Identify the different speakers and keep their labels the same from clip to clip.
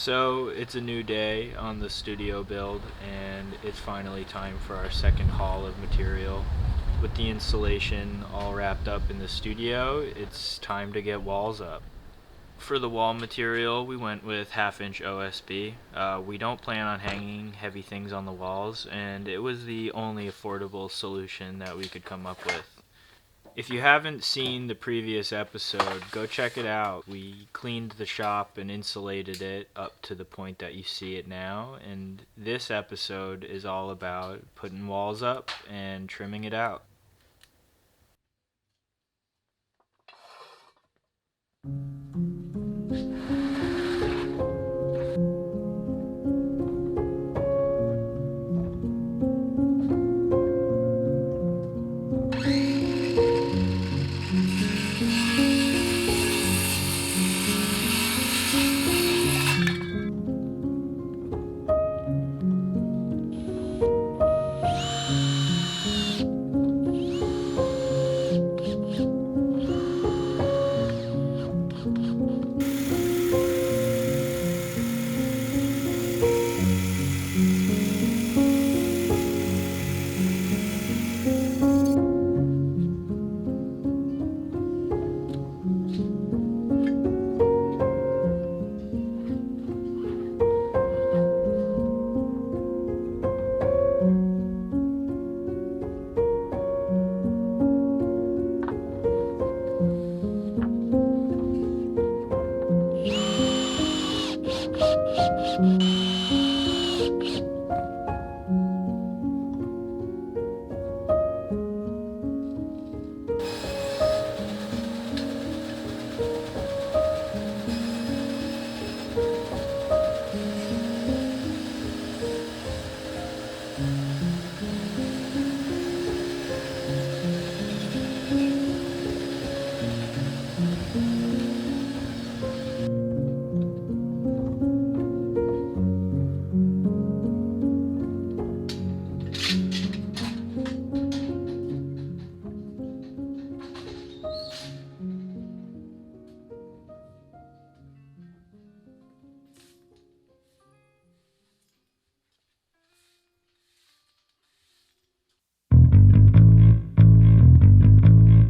Speaker 1: So it's a new day on the studio build, and it's finally time for our second haul of material. With the installation all wrapped up in the studio, it's time to get walls up. For the wall material, we went with half-inch OSB. We don't plan on hanging heavy things on the walls, and it was the only affordable solution that we could come up with. If you haven't seen the previous episode, go check it out. We cleaned the shop and insulated it up to the point that you see it now, and this episode is all about putting walls up and trimming it out.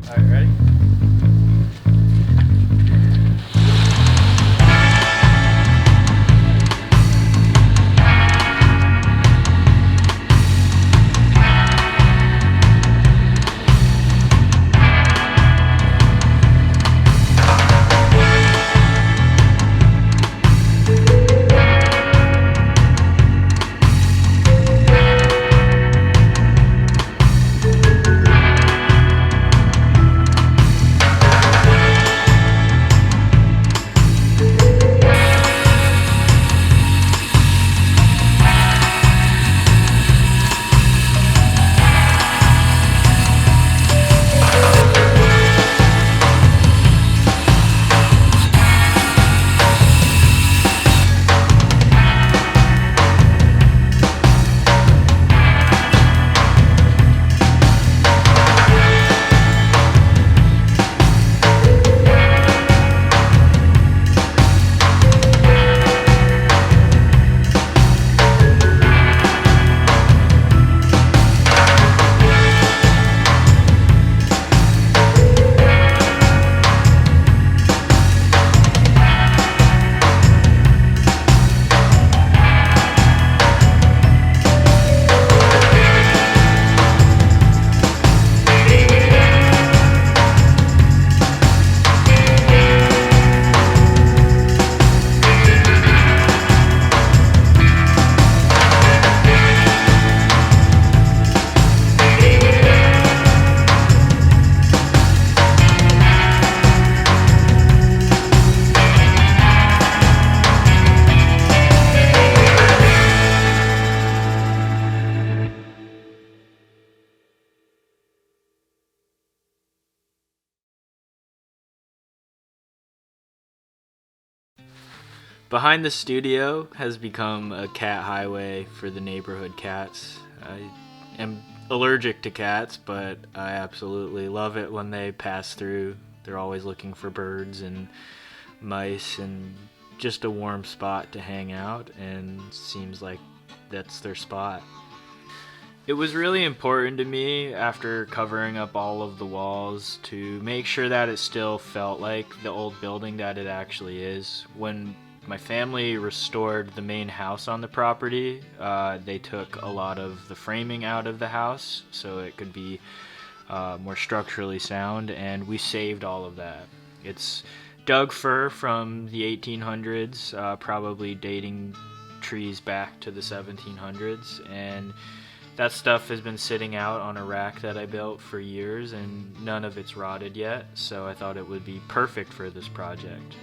Speaker 1: Alright, ready? Behind the studio has become a cat highway for the neighborhood cats. I am allergic to cats, but I absolutely love it when they pass through. They're always looking for birds and mice and just a warm spot to hang out, and seems like that's their spot. It was really important to me, after covering up all of the walls, to make sure that it still felt like the old building that it actually is. When my family restored the main house on the property, they took a lot of the framing out of the house so it could be more structurally sound, and we saved all of that. It's Doug fir from the 1800s, probably dating trees back to the 1700s, and that stuff has been sitting out on a rack that I built for years, and none of it's rotted yet, so I thought it would be perfect for this project.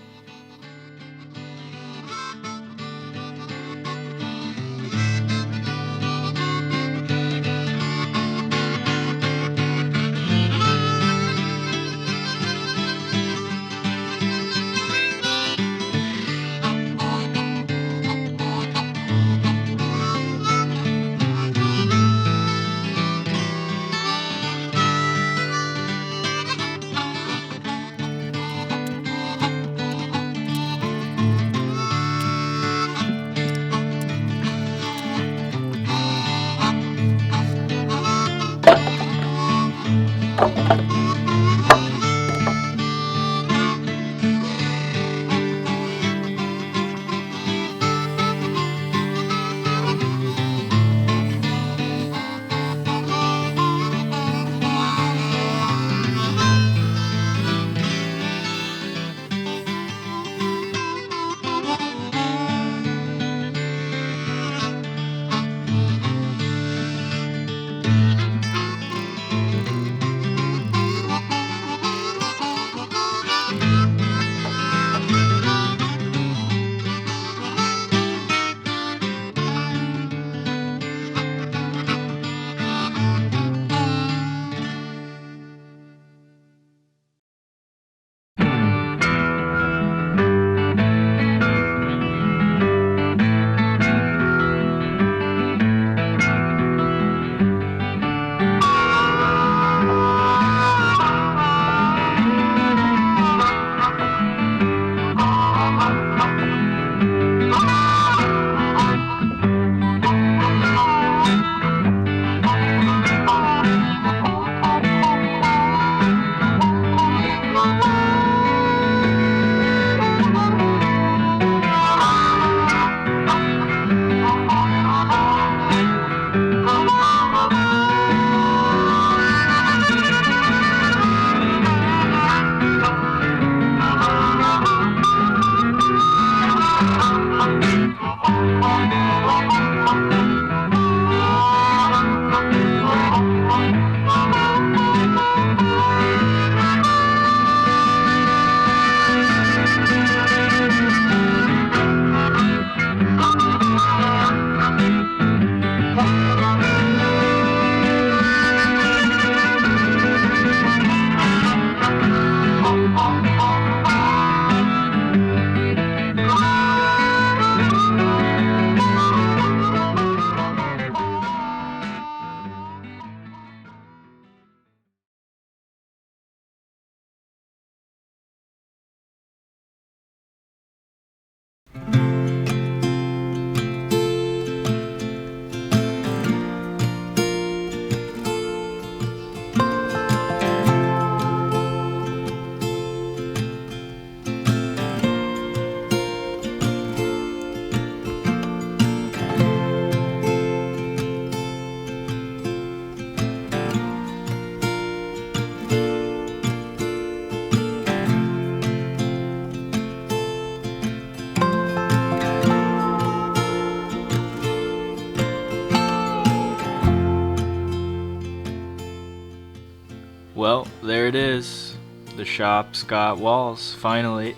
Speaker 1: Well, there it is. The shop's got walls, finally.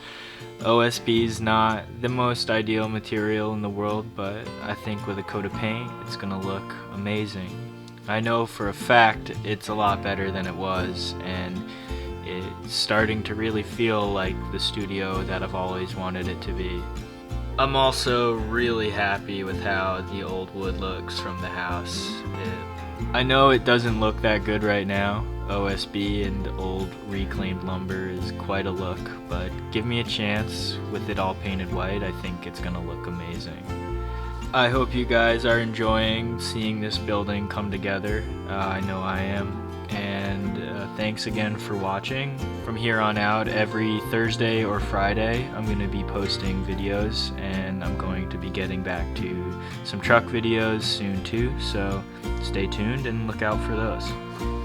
Speaker 1: OSB's not the most ideal material in the world, but I think with a coat of paint, it's gonna look amazing. I know for a fact it's a lot better than it was, and it's starting to really feel like the studio that I've always wanted it to be. I'm also really happy with how the old wood looks from the house. I know it doesn't look that good right now. OSB and old reclaimed lumber is quite a look, but give me a chance with it all painted white. I think it's gonna look amazing. I hope you guys are enjoying seeing this building come together. I know I am. And thanks again for watching. From here on out, every Thursday or Friday, I'm going to be posting videos, and I'm going to be getting back to some truck videos soon too, so stay tuned and look out for those.